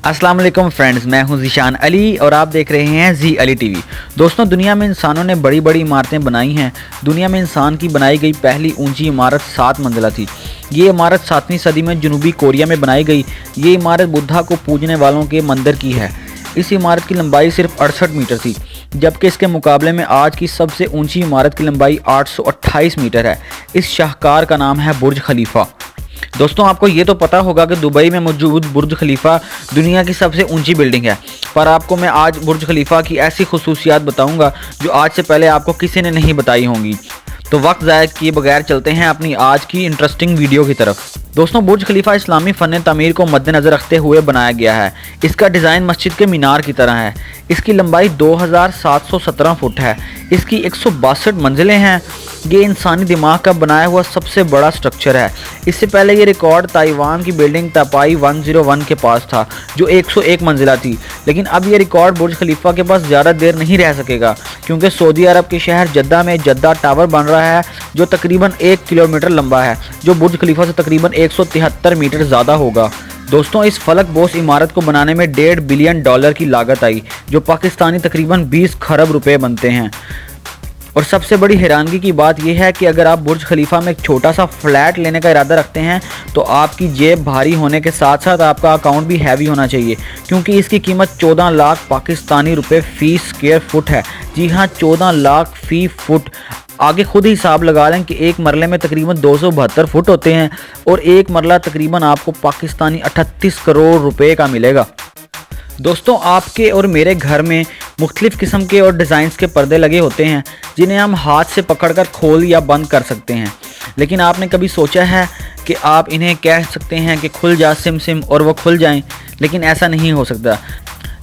अस्सलाम वालेकुम फ्रेंड्स, मैं हूं ज़ीशान अली और आप देख रहे हैं जी अली टीवी। दोस्तों, दुनिया में इंसानों ने बड़ी बड़ी इमारतें बनाई हैं। दुनिया में इंसान की बनाई गई पहली ऊंची इमारत 7 मंजिला थी। ये इमारत 7वीं सदी में जनूबी कोरिया में बनाई गई। ये इमारत बुद्धा को पूजने वालों के मंदिर की है। इस इमारत की लंबाई सिर्फ 68 मीटर थी, जबकि इसके मुकाबले में आज की सबसे ऊंची इमारत की लंबाई 828 मीटर है। इस शाहकार का नाम है बुर्ज खलीफा। दोस्तों, आपको ये तो पता होगा कि दुबई में मौजूद बुर्ज खलीफा दुनिया की सबसे ऊंची बिल्डिंग है, पर आपको मैं आज बुर्ज खलीफा की ऐसी खुसूसियात बताऊंगा जो आज से पहले आपको किसी ने नहीं बताई होंगी। तो वक्त ज़ाया किए बगैर चलते हैं अपनी आज की इंटरेस्टिंग वीडियो की तरफ। दोस्तों, बुर्ज खलीफा इस्लामी फ़न तामीर को मद्देनज़र रखते हुए बनाया गया है। इसका डिज़ाइन मस्जिद के मीनार की तरह है। इसकी लंबाई 2717 फुट है। इसकी 162 मंजिलें हैं। ये इंसानी दिमाग का बनाया हुआ सबसे बड़ा स्ट्रक्चर है। इससे पहले ये रिकॉर्ड ताइवान की बिल्डिंग तापाई 101 के पास था, जो 101 मंजिला थी। लेकिन अब ये रिकॉर्ड बुर्ज खलीफा के पास ज़्यादा देर नहीं रह सकेगा, क्योंकि सऊदी अरब के शहर जद्दा में जद्दा टावर बन रहा है, जो तकरीबन 1 किलोमीटर लंबा है, जो बुर्ज खलीफा से तकरीबन 173 मीटर ज़्यादा होगा। दोस्तों, इस फलक बोस इमारत को बनाने में $1.5 बिलियन की लागत आई, जो पाकिस्तानी तकरीबन 20 खरब रुपए बनते हैं। और सबसे बड़ी हैरानगी की बात यह है कि अगर आप बुर्ज खलीफा में एक छोटा सा फ्लैट लेने का इरादा रखते हैं तो आपकी जेब भारी होने के साथ साथ आपका अकाउंट भी हैवी होना चाहिए, क्योंकि इसकी कीमत 14 लाख पाकिस्तानी रुपए फी स्क्वायर फुट है। जी हाँ, 14 लाख फी फुट। आगे खुद ही हिसाब लगा लें कि एक मरले में तकरीबन 272 फुट होते हैं और एक मरला तकरीबन आपको पाकिस्तानी 38 करोड़ रुपए का मिलेगा। दोस्तों, आपके और मेरे घर में मुख्तलिफ़ किस्म के और डिज़ाइंस के पर्दे लगे होते हैं, जिन्हें हम हाथ से पकड़कर खोल या बंद कर सकते हैं। लेकिन आपने कभी सोचा है कि आप इन्हें कह सकते हैं कि खुल जा सिम सिम और वो खुल जाएं? लेकिन ऐसा नहीं हो सकता।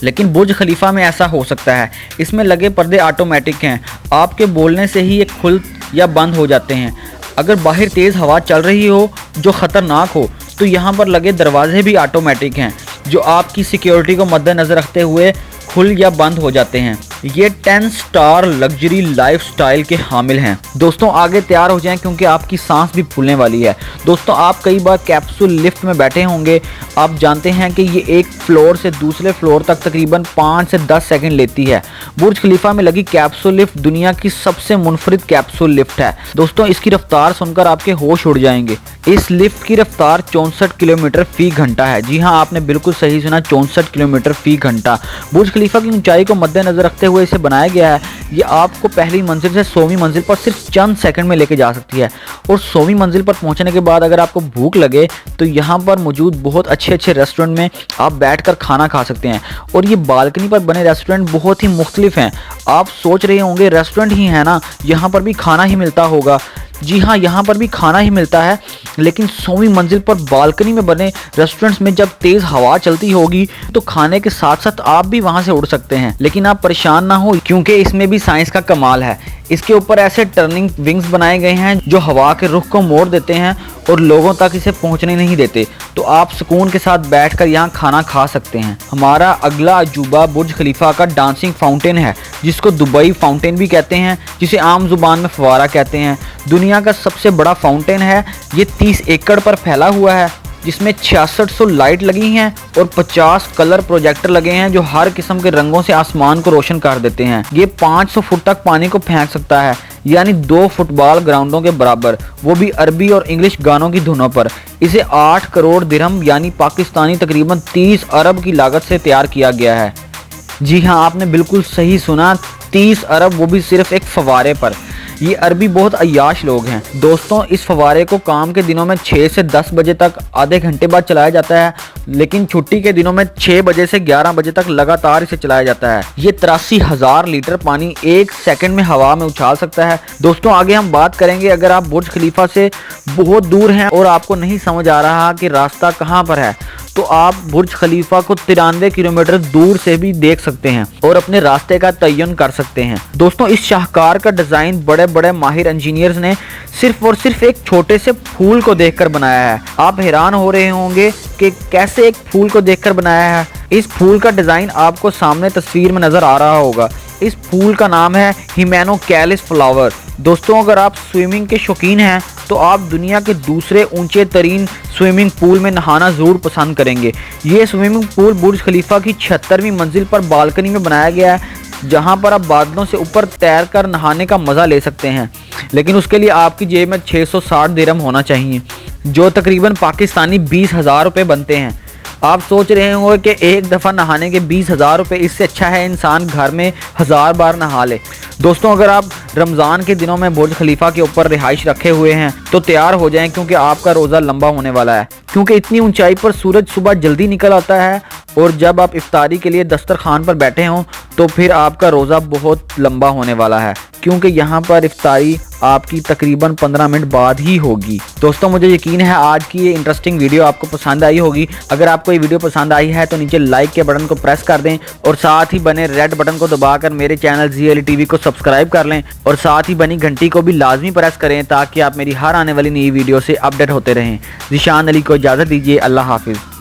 लेकिन बुर्ज खलीफा में ऐसा हो सकता है। इसमें लगे पर्दे ऑटोमेटिक हैं। आपके बोलने से ही ये खुल या बंद हो जाते हैं। अगर बाहर तेज़ हवा चल रही हो जो ख़तरनाक हो, तो यहाँ पर लगे दरवाजे भी ऑटोमेटिक हैं, जो आपकी सिक्योरिटी को मद्देनज़र रखते हुए खुल या बंद हो जाते हैं। ये 10 स्टार लग्जरी लाइफस्टाइल के हामिल हैं। दोस्तों, आगे तैयार हो जाएं, क्योंकि आपकी सांस भी फूलने वाली है। दोस्तों, आप कई बार कैप्सूल लिफ्ट में बैठे होंगे। आप जानते हैं कि ये एक फ्लोर से दूसरे फ्लोर तक तकरीबन 5 से 10 सेकंड लेती है। बुर्ज खलीफा में लगी कैप्सूल लिफ्ट दुनिया की सबसे मुनफरिद कैप्सूल लिफ्ट है। दोस्तों, इसकी रफ्तार सुनकर आपके होश उड़ जाएंगे। इस लिफ्ट की रफ्तार 64 किलोमीटर फी घंटा है। जी हाँ, आपने बिल्कुल सही सुना, 64 किलोमीटर फी घंटा। बुर्ज खलीफा की ऊंचाई को मद्देनजर रखते हुए इसे बनाया गया है। ये आपको पहली मंजिल से 100वीं मंजिल पर सिर्फ चंद सेकंड में लेके जा सकती है। और 100वीं मंजिल पर पहुंचने के बाद अगर आपको भूख लगे तो यहाँ पर मौजूद बहुत अच्छे अच्छे रेस्टोरेंट में आप बैठकर खाना खा सकते हैं। और ये बालकनी पर बने रेस्टोरेंट बहुत ही मुख्तलिफ हैं। आप सोच रहे होंगे रेस्टोरेंट ही है ना, यहाँ पर भी खाना ही मिलता होगा। जी हाँ, यहाँ पर भी खाना ही मिलता है, लेकिन 100वीं मंजिल पर बालकनी में बने रेस्टोरेंट्स में जब तेज़ हवा चलती होगी तो खाने के साथ साथ आप भी वहाँ से उड़ सकते हैं। लेकिन आप परेशान ना हो, क्योंकि इसमें भी साइंस का कमाल है। इसके ऊपर ऐसे टर्निंग विंग्स बनाए गए हैं जो हवा के रुख को मोड़ देते हैं और लोगों तक इसे पहुंचने नहीं देते, तो आप सुकून के साथ बैठकर यहाँ खाना खा सकते हैं। हमारा अगला अजूबा बुर्ज खलीफा का डांसिंग फाउंटेन है, जिसको दुबई फाउंटेन भी कहते हैं, जिसे आम जुबान में फवारा कहते हैं। दुनिया का सबसे बड़ा फाउंटेन है। ये 30 एकड़ पर फैला हुआ है, जिसमें 6600 लाइट लगी हैं और 50 कलर प्रोजेक्टर लगे हैं, जो हर किस्म के रंगों से आसमान को रोशन कर देते हैं। ये 500 फुट तक पानी को फेंक सकता है, यानी 2 फुटबॉल ग्राउंडों के बराबर, वो भी अरबी और इंग्लिश गानों की धुनों पर। इसे 8 करोड़ दिरहम यानी पाकिस्तानी तकरीबन 30 अरब की लागत से तैयार किया गया है। जी हाँ, आपने बिल्कुल सही सुना, 30 अरब, वो भी सिर्फ एक फवारे पर। ये अरबी बहुत अय्याश लोग हैं। दोस्तों, इस फवारे को काम के दिनों में 6 से 10 बजे तक आधे घंटे बाद चलाया जाता है, लेकिन छुट्टी के दिनों में 6 बजे से 11 बजे तक लगातार इसे चलाया जाता है। ये 83,000 लीटर पानी 1 सेकंड में हवा में उछाल सकता है। दोस्तों, आगे हम बात करेंगे, अगर आप बुर्ज खलीफा से बहुत दूर हैं और आपको नहीं समझ आ रहा कि रास्ता कहाँ पर है, तो आप बुर्ज खलीफा को 93 किलोमीटर दूर से भी देख सकते हैं और अपने रास्ते का तयन कर सकते हैं। दोस्तों, इस शाहकार का डिज़ाइन बड़े बड़े माहिर इंजीनियर्स ने सिर्फ और सिर्फ एक छोटे से फूल को देखकर बनाया है। आप हैरान हो रहे होंगे कि कैसे एक फूल को देखकर बनाया है। इस फूल का डिज़ाइन आपको सामने तस्वीर में नज़र आ रहा होगा। इस फूल का नाम है हिमेनोकैलिस फ्लावर। दोस्तों अगर आप स्विमिंग के शौकीन हैं तो आप दुनिया के दूसरे ऊंचे तरीन स्विमिंग पूल में नहाना ज़रूर पसंद करेंगे। ये स्विमिंग पूल बुर्ज खलीफा की 76वीं मंजिल पर बालकनी में बनाया गया है, जहां पर आप बादलों से ऊपर तैर कर नहाने का मज़ा ले सकते हैं। लेकिन उसके लिए आपकी जेब में 660 दिरहम होना चाहिए, जो तकरीबन पाकिस्तानी 20,000 रुपये बनते हैं। आप सोच रहे होंगे कि एक दफ़ा नहाने के 20,000 रुपये, इससे अच्छा है इंसान घर में 1000 बार नहा ले। दोस्तों अगर आप रमज़ान के दिनों में बुर्ज खलीफा के ऊपर रिहाइश रखे हुए हैं तो तैयार हो जाएं, क्योंकि आपका रोज़ा लंबा होने वाला है। क्योंकि इतनी ऊंचाई पर सूरज सुबह जल्दी निकल आता है और जब आप इफ्तारी के लिए दस्तरखान पर बैठे हों तो फिर आपका रोज़ा बहुत लंबा होने वाला है, क्योंकि यहाँ पर इफ्तारी आपकी तकरीबन 15 मिनट बाद ही होगी। दोस्तों मुझे यकीन है आज की ये इंटरेस्टिंग वीडियो आपको पसंद आई होगी। अगर आपको ये वीडियो पसंद आई है तो नीचे लाइक के बटन को प्रेस कर दें और साथ ही बने रेड बटन को दबाकर मेरे चैनल जी अली टीवी को सब्सक्राइब कर लें और साथ ही बनी घंटी को भी लाजमी प्रेस करें ताकि आप मेरी हर आने वाली नई वीडियो से अपडेट होते रहें। ज़ीशान अली को इजाज़त दीजिए। अल्लाह हाफिज़।